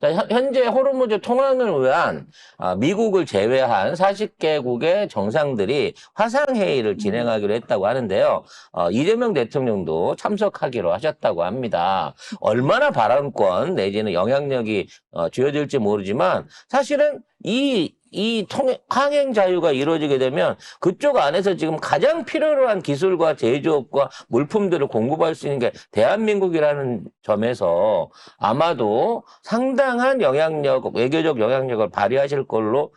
자, 현재 호르무즈 통항을 위한 미국을 제외한 40개국의 정상들이 화상회의를 진행하기로 했다고 하는데요. 이재명 대통령도 참석하기로 하셨다고 합니다. 얼마나 발언권 내지는 영향력이 쥐어질지 모르지만 사실은 항행 자유가 이루어지게 되면 그쪽 안에서 지금 가장 필요로 한 기술과 제조업과 물품들을 공급할 수 있는 게 대한민국이라는 점에서 아마도 상당한 영향력, 외교적 영향력을 발휘하실 걸로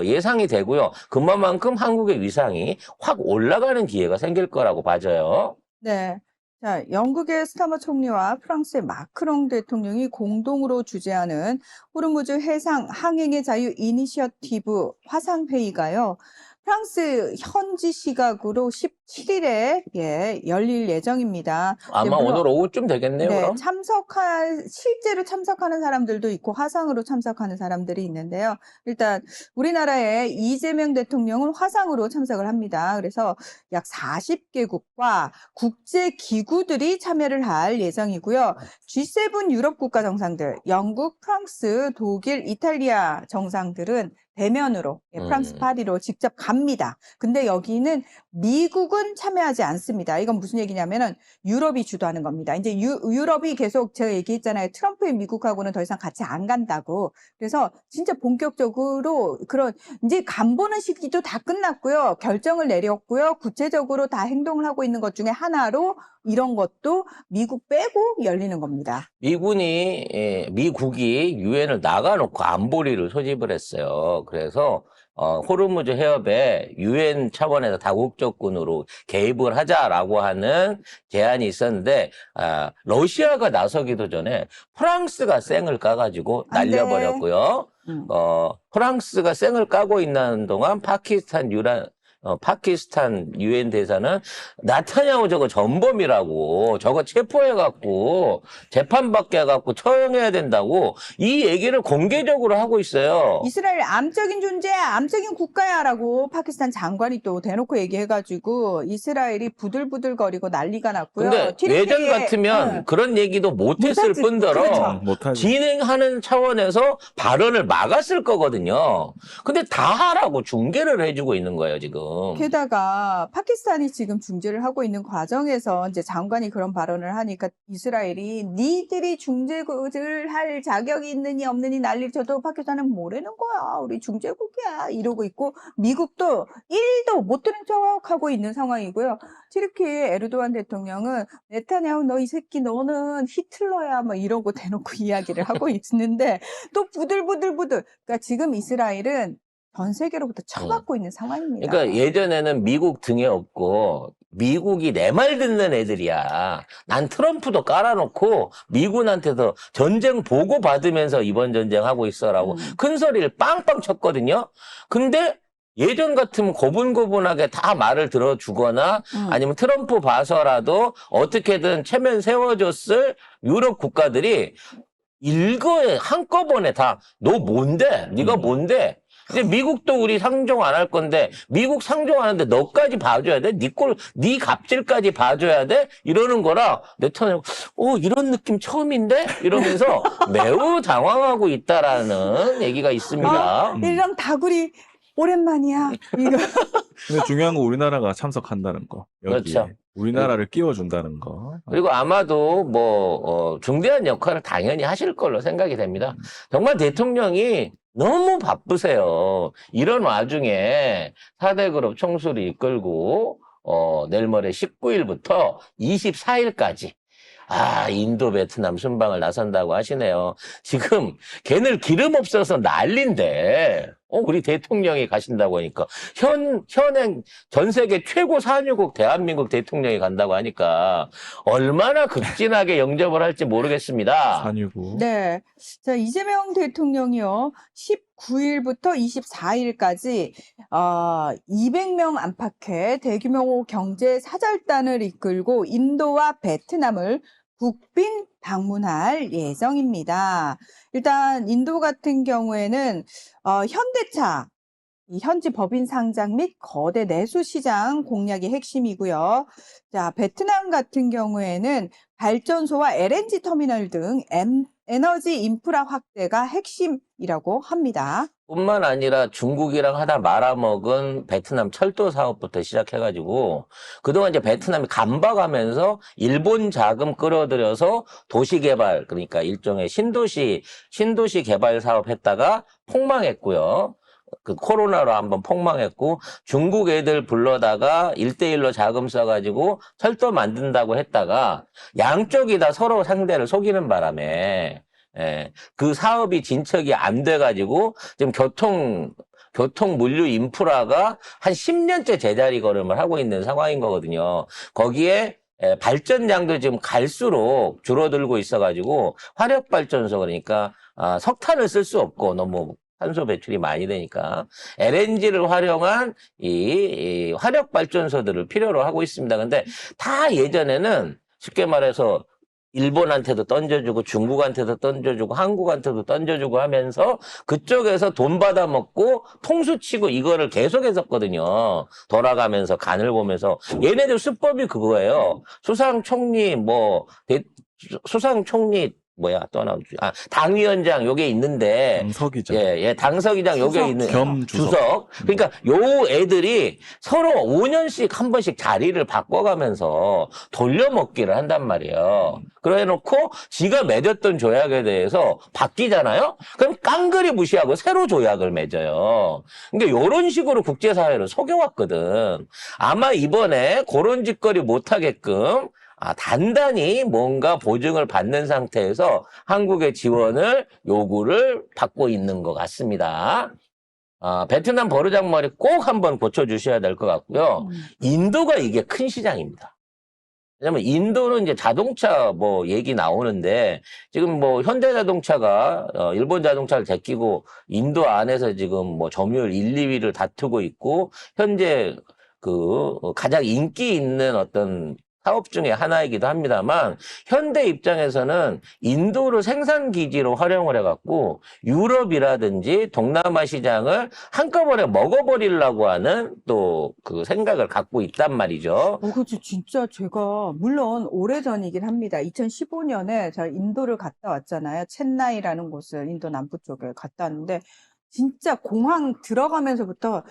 예상이 되고요. 그만큼 한국의 위상이 확 올라가는 기회가 생길 거라고 봐져요. 네. 자, 영국의 스타머 총리와 프랑스의 마크롱 대통령이 공동으로 주재하는 호르무즈 해상 항행의 자유 이니셔티브 화상회의가요. 프랑스 현지 시각으로 17일에 열릴 예정입니다. 아마 물론 오늘 오후쯤 되겠네요, 네, 그럼. 실제로 참석하는 사람들도 있고 화상으로 참석하는 사람들이 있는데요. 일단 우리나라의 이재명 대통령은 화상으로 참석을 합니다. 그래서 약 40개국과 국제 기구들이 참여를 할 예정이고요. G7 유럽 국가 정상들, 영국, 프랑스, 독일, 이탈리아 정상들은 대면으로 프랑스 파리로 직접 갑니다. 근데 여기는 미국은 참여하지 않습니다. 이건 무슨 얘기냐면은 유럽이 주도하는 겁니다. 이제 유럽이 계속 제가 얘기했잖아요. 트럼프의 미국하고는 더 이상 같이 안 간다고. 그래서 진짜 본격적으로 그런 이제 간보는 시기도 다 끝났고요. 결정을 내렸고요. 구체적으로 다 행동을 하고 있는 것 중에 하나로 이런 것도 미국 빼고 열리는 겁니다. 미국이 유엔을 나가놓고 안보리를 소집을 했어요. 그래서 호르무즈 해협에 유엔 차원에서 다국적군으로 개입을 하자라고 하는 제안이 있었는데 러시아가 나서기도 전에 프랑스가 쌩을 까가지고 안 돼. 날려버렸고요. 프랑스가 쌩을 까고 있는 동안 파키스탄 유엔 대사는 나타냐후 저거 전범이라고 저거 체포해갖고 재판받게 해갖고 처형해야 된다고 이 얘기를 공개적으로 하고 있어요. 이스라엘 암적인 존재야, 암적인 국가야라고 파키스탄 장관이 또 대놓고 얘기해가지고 이스라엘이 부들부들거리고 난리가 났고요. 근데 예전 같으면 그런 얘기도 못했을 못하지. 뿐더러 그렇죠. 못하지. 진행하는 차원에서 발언을 막았을 거거든요. 근데 다 하라고 중계를 해주고 있는 거예요, 지금. 게다가 파키스탄이 지금 중재를 하고 있는 과정에서 이제 장관이 그런 발언을 하니까 이스라엘이 니들이 중재를 할 자격이 있느니 없느니 난리를 쳐도 파키스탄은 뭐라는 거야. 우리 중재국이야. 이러고 있고 미국도 1도 못 들은 척하고 있는 상황이고요. 튀르키 에르도안 대통령은 네타냐후 너 이 새끼 너는 히틀러야 막 이러고 대놓고 이야기를 하고 있는데 또 부들부들 그러니까 지금 이스라엘은 전 세계로부터 쳐받고 있는 상황입니다. 그러니까 예전에는 미국 등에 업고 미국이 내 말 듣는 애들이야. 난 트럼프도 깔아놓고 미군한테서 전쟁 보고 받으면서 이번 전쟁하고 있어라고 큰 소리를 빵빵 쳤거든요. 근데 예전 같으면 고분고분하게 다 말을 들어주거나 아니면 트럼프 봐서라도 어떻게든 체면 세워줬을 유럽 국가들이 한꺼번에 다 너 뭔데? 네가 뭔데? 이제 미국도 우리 상종 안 할 건데 미국 상종하는데 너까지 봐줘야 돼? 네 갑질까지 봐줘야 돼? 이러는 거라 네타냐후 이런 느낌 처음인데? 이러면서 매우 당황하고 있다라는 얘기가 있습니다. 이런 다구리 오랜만이야. 이거. 근데 중요한 건 우리나라가 참석한다는 거. 여기에. 그렇죠. 우리나라를 끼워준다는 거. 그리고 아마도 중대한 역할을 당연히 하실 걸로 생각이 됩니다. 정말 대통령이 너무 바쁘세요. 이런 와중에 4대 그룹 총수를 이끌고 내일 모레 19일부터 24일까지 인도 베트남 순방을 나선다고 하시네요. 지금 걔들 기름 없어서 난린데 우리 대통령이 가신다고 하니까 현행 전 세계 최고 산유국 대한민국 대통령이 간다고 하니까 얼마나 극진하게 영접을 할지 모르겠습니다. 산유국. 네. 자, 이재명 대통령이요. 19일부터 24일까지 200명 안팎의 대규모 경제 사절단을 이끌고 인도와 베트남을 국빈 방문할 예정입니다. 일단 인도 같은 경우에는 현대차, 이 현지 법인 상장 및 거대 내수 시장 공략이 핵심이고요. 자, 베트남 같은 경우에는 발전소와 LNG 터미널 등 에너지 인프라 확대가 핵심이라고 합니다. 뿐만 아니라 중국이랑 하다 말아먹은 베트남 철도 사업부터 시작해가지고 그동안 이제 베트남이 감박하면서 일본 자금 끌어들여서 도시 개발, 그러니까 일종의 신도시 개발 사업 했다가 폭망했고요. 그 코로나로 한번 폭망했고, 중국 애들 불러다가 1대1로 자금 써가지고 철도 만든다고 했다가 양쪽이 다 서로 상대를 속이는 바람에 그 사업이 진척이 안 돼가지고 지금 교통 물류 인프라가 한 10년째 제자리 걸음을 하고 있는 상황인 거거든요. 거기에 발전량도 지금 갈수록 줄어들고 있어가지고 화력발전소, 그러니까 석탄을 쓸 수 없고 너무 탄소 배출이 많이 되니까 LNG를 활용한 이 화력발전소들을 필요로 하고 있습니다. 근데 다 예전에는 쉽게 말해서 일본한테도 던져주고 중국한테도 던져주고 한국한테도 던져주고 하면서 그쪽에서 돈 받아먹고 통수치고 이거를 계속 했었거든요. 돌아가면서 간을 보면서. 얘네들 수법이 그거예요. 수상총리 당위원장 요게 있는데 당서기장. 당서기장 요게 주석. 있는 겸 주석. 주석. 그러니까 요 애들이 서로 5년씩 한 번씩 자리를 바꿔가면서 돌려먹기를 한단 말이에요. 그래 놓고 지가 맺었던 조약에 대해서 바뀌잖아요. 그럼 깡그리 무시하고 새로 조약을 맺어요. 그러니까 요런 식으로 국제사회를 속여왔거든. 아마 이번에 그런 짓거리 못하게끔 단단히 뭔가 보증을 받는 상태에서 한국의 지원을 요구를 받고 있는 것 같습니다. 베트남 버르장머리 꼭 한번 고쳐주셔야 될 것 같고요. 인도가 이게 큰 시장입니다. 왜냐면 인도는 이제 자동차 얘기 나오는데 지금 현대자동차가 일본 자동차를 제끼고 인도 안에서 지금 점유율 1, 2위를 다투고 있고 현재 가장 인기 있는 어떤 사업 중에 하나이기도 합니다만 현대 입장에서는 인도를 생산 기지로 활용을 해갖고 유럽이라든지 동남아 시장을 한꺼번에 먹어버리려고 하는 또 그 생각을 갖고 있단 말이죠. 그렇죠. 진짜 제가 물론 오래전이긴 합니다. 2015년에 제가 인도를 갔다 왔잖아요. 챈나이라는 곳을 인도 남부 쪽에 갔다 왔는데 진짜 공항 들어가면서부터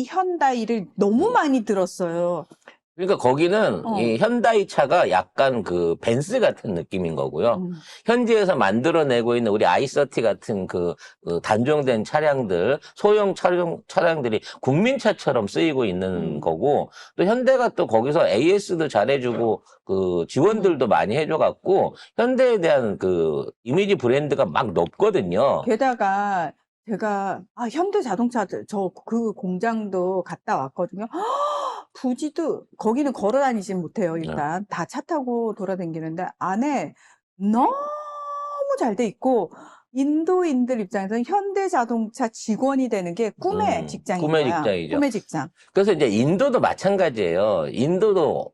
현다이를 너무 많이 들었어요. 그러니까 거기는 이 현다이 차가 약간 그 벤츠 같은 느낌인 거고요. 현지에서 만들어내고 있는 우리 i30 같은 그 단종된 차량들, 소형 차량들이 국민차처럼 쓰이고 있는 거고, 또 현대가 또 거기서 AS도 잘해주고 그 지원들도 많이 해줘갖고 현대에 대한 그 이미지 브랜드가 막 높거든요. 게다가 제가 현대자동차들 그 공장도 갔다 왔거든요. 부지도 거기는 걸어 다니진 못해요. 일단 다 차 타고 돌아다니는데 안에 너무 잘 돼 있고 인도인들 입장에서는 현대자동차 직원이 되는 게 꿈의 직장인 꿈의 거야. 직장이죠. 꿈의 직장. 그래서 이제 인도도 마찬가지예요. 인도도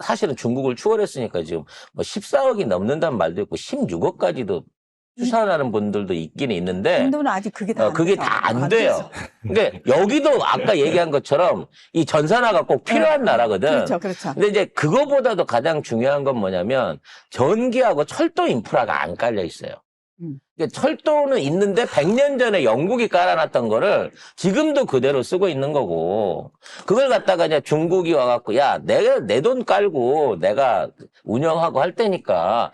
사실은 중국을 추월했으니까 지금 14억이 넘는다는 말도 있고 16억까지도 추산하는 분들도 있긴 있는데 인도는 아직 그게 다 안 돼요. 그러니까 여기도 아까 얘기한 것처럼 이 전산화가 꼭 필요한 나라거든. 그렇죠. 근데 이제 그거보다도 가장 중요한 건 뭐냐면 전기하고 철도 인프라가 안 깔려 있어요. 철도는 있는데 100년 전에 영국이 깔아놨던 거를 지금도 그대로 쓰고 있는 거고, 그걸 갖다가 이제 중국이 와갖고, 야, 내가 내 돈 깔고 내가 운영하고 할 테니까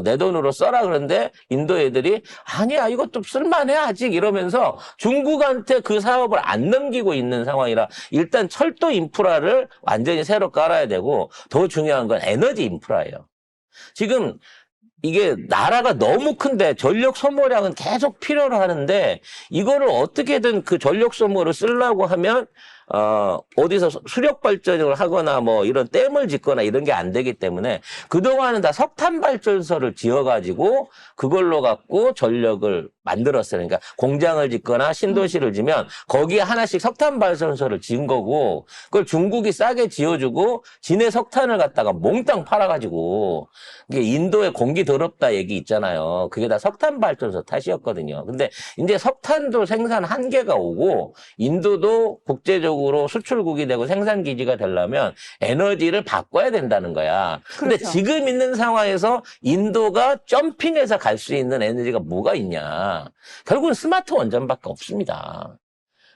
내 돈으로 써라. 그런데 인도 애들이 아니야, 이것도 쓸만해 아직 이러면서 중국한테 그 사업을 안 넘기고 있는 상황이라 일단 철도 인프라를 완전히 새로 깔아야 되고, 더 중요한 건 에너지 인프라예요. 지금 이게 나라가 너무 큰데 전력 소모량은 계속 필요로 하는데 이거를 어떻게든 그 전력 소모를 쓰려고 하면 어디서 수력 발전을 하거나 이런 댐을 짓거나 이런 게 안 되기 때문에 그동안은 다 석탄 발전소를 지어가지고 그걸로 갖고 전력을 만들었어요. 그러니까 공장을 짓거나 신도시를 지면 거기에 하나씩 석탄 발전소를 지은 거고, 그걸 중국이 싸게 지어주고 지네 석탄을 갖다가 몽땅 팔아가지고, 이게 인도의 공기 더럽다 얘기 있잖아요. 그게 다 석탄 발전소 탓이었거든요. 근데 이제 석탄도 생산 한계가 오고 인도도 국제적으로 세계적으로 수출국이 되고 생산 기지가 되려면 에너지를 바꿔야 된다는 거야. 근데 그렇죠. 지금 있는 상황에서 인도가 점핑해서 갈 수 있는 에너지가 뭐가 있냐? 결국은 스마트 원전밖에 없습니다.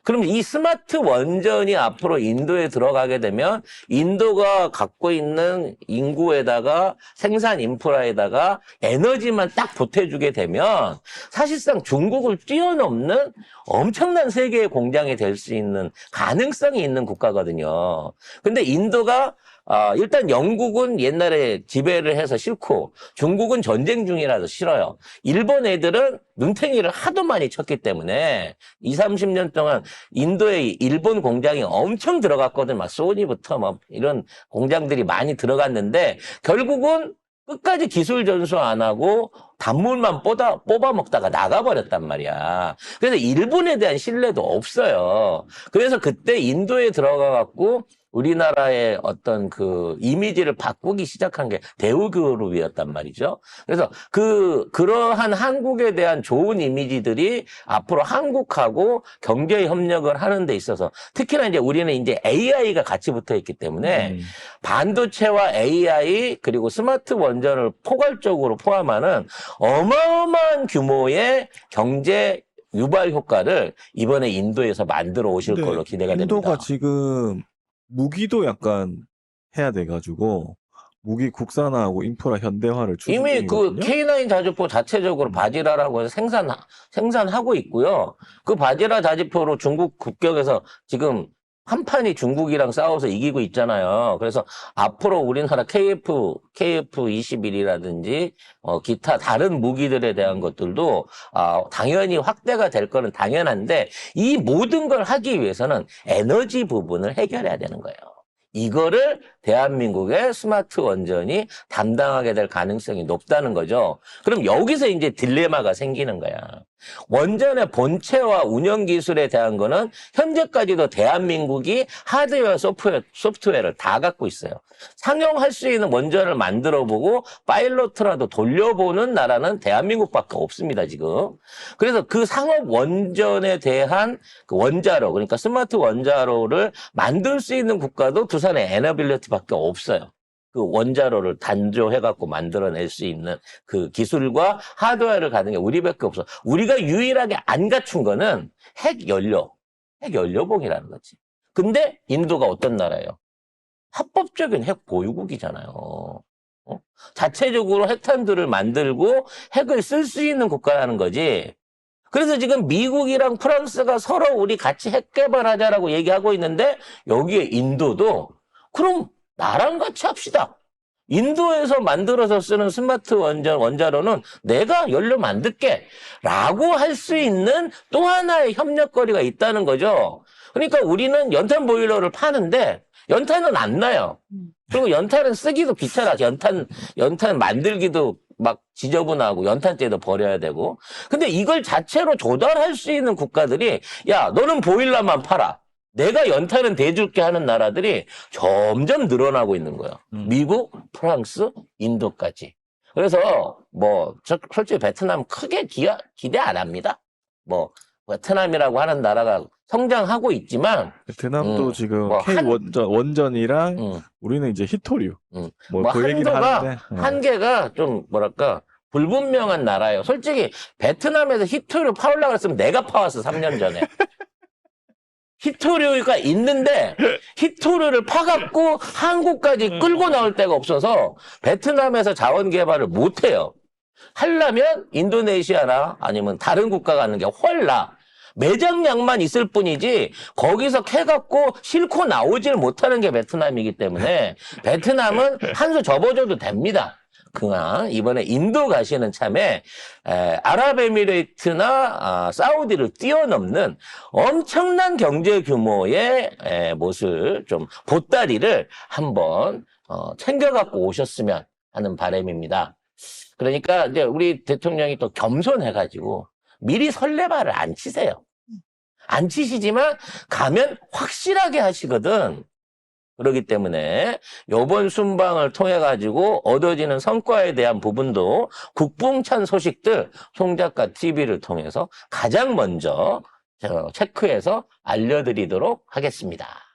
그럼 이 스마트 원전이 앞으로 인도에 들어가게 되면 인도가 갖고 있는 인구에다가 생산 인프라에다가 에너지만 딱 보태주게 되면 사실상 중국을 뛰어넘는 엄청난 세계의 공장이 될 수 있는 가능성이 있는 국가거든요. 근데 인도가 일단 영국은 옛날에 지배를 해서 싫고 중국은 전쟁 중이라서 싫어요. 일본 애들은 눈탱이를 하도 많이 쳤기 때문에 20, 30년 동안 인도에 일본 공장이 엄청 들어갔거든. 막 소니부터 막 이런 공장들이 많이 들어갔는데 결국은 끝까지 기술 전수 안 하고 단물만 뽑아 먹다가 나가버렸단 말이야. 그래서 일본에 대한 신뢰도 없어요. 그래서 그때 인도에 들어가갖고 우리나라의 어떤 그 이미지를 바꾸기 시작한 게 대우그룹이었단 말이죠. 그래서 그러한 한국에 대한 좋은 이미지들이 앞으로 한국하고 경제 협력을 하는 데 있어서 특히나 이제 우리는 이제 AI가 같이 붙어 있기 때문에 반도체와 AI 그리고 스마트 원전을 포괄적으로 포함하는 어마어마한 규모의 경제 유발 효과를 이번에 인도에서 만들어 오실 근데 걸로 기대가 됩니다. 인도가 지금 무기도 약간 해야 돼가지고 무기 국산화하고 인프라 현대화를 추진 이미 그 중이거든요. K9 자주포 자체적으로 바지라라고 해서 생산하고 있고요. 그 바지라 자주포로 중국 국경에서 지금 한 판이 중국이랑 싸워서 이기고 있잖아요. 그래서 앞으로 우리나라 KF-21이라든지 기타 다른 무기들에 대한 것들도 당연히 확대가 될 거는 당연한데 이 모든 걸 하기 위해서는 에너지 부분을 해결해야 되는 거예요. 이거를 대한민국의 스마트 원전이 담당하게 될 가능성이 높다는 거죠. 그럼 여기서 이제 딜레마가 생기는 거야. 원전의 본체와 운영 기술에 대한 거는 현재까지도 대한민국이 하드웨어, 소프트웨어를 다 갖고 있어요. 상용할 수 있는 원전을 만들어보고 파일럿이라도 돌려보는 나라는 대한민국밖에 없습니다, 지금. 그래서 그 상업 원전에 대한 그 원자로, 그러니까 스마트 원자로를 만들 수 있는 국가도 두산의 에너빌리티밖에 없어요. 그 원자로를 단조해갖고 만들어낼 수 있는 그 기술과 하드웨어를 가는 게 우리밖에 없어. 우리가 유일하게 안 갖춘 거는 핵연료봉이라는 거지. 근데 인도가 어떤 나라예요? 합법적인 핵 보유국이잖아요. 자체적으로 핵탄두를 만들고 핵을 쓸 수 있는 국가라는 거지. 그래서 지금 미국이랑 프랑스가 서로 우리 같이 핵 개발하자라고 얘기하고 있는데 여기에 인도도 그럼 나랑 같이 합시다. 인도에서 만들어서 쓰는 스마트 원자로는 내가 연료 만들게 라고 할 수 있는 또 하나의 협력거리가 있다는 거죠. 그러니까 우리는 연탄 보일러를 파는데 연탄은 안 나요. 그리고 연탄은 쓰기도 귀찮아. 연탄 만들기도 막 지저분하고 연탄재도 버려야 되고. 근데 이걸 자체로 조달할 수 있는 국가들이 야, 너는 보일러만 팔아. 내가 연탄은 대줄게 하는 나라들이 점점 늘어나고 있는 거예요. 미국, 프랑스, 인도까지. 그래서 솔직히 베트남 크게 기대 안 합니다. 베트남이라고 하는 나라가 성장하고 있지만 베트남도 지금 뭐 K 원전이랑 우리는 이제 히토류 그 얘기를 하는데 한계가 좀 뭐랄까 불분명한 나라예요. 솔직히 베트남에서 히토류 파오려고 했으면 내가 파왔어 3년 전에. 히토류가 있는데 히토류를 파갖고 한국까지 끌고 나올 데가 없어서 베트남에서 자원 개발을 못해요. 하려면 인도네시아나 아니면 다른 국가가 하는 게 훨나. 매장량만 있을 뿐이지 거기서 캐갖고 싣고 나오질 못하는 게 베트남이기 때문에 베트남은 한 수 접어줘도 됩니다. 그냥 이번에 인도 가시는 참에 아랍에미레이트나 사우디를 뛰어넘는 엄청난 경제 규모의 못을 좀 보따리를 한번 챙겨갖고 오셨으면 하는 바람입니다. 그러니까 이제 우리 대통령이 또 겸손해가지고 미리 설레발을 안 치세요. 안 치시지만 가면 확실하게 하시거든. 그렇기 때문에 이번 순방을 통해 가지고 얻어지는 성과에 대한 부분도 국붕찬 소식들 송 작가 TV를 통해서 가장 먼저 체크해서 알려드리도록 하겠습니다.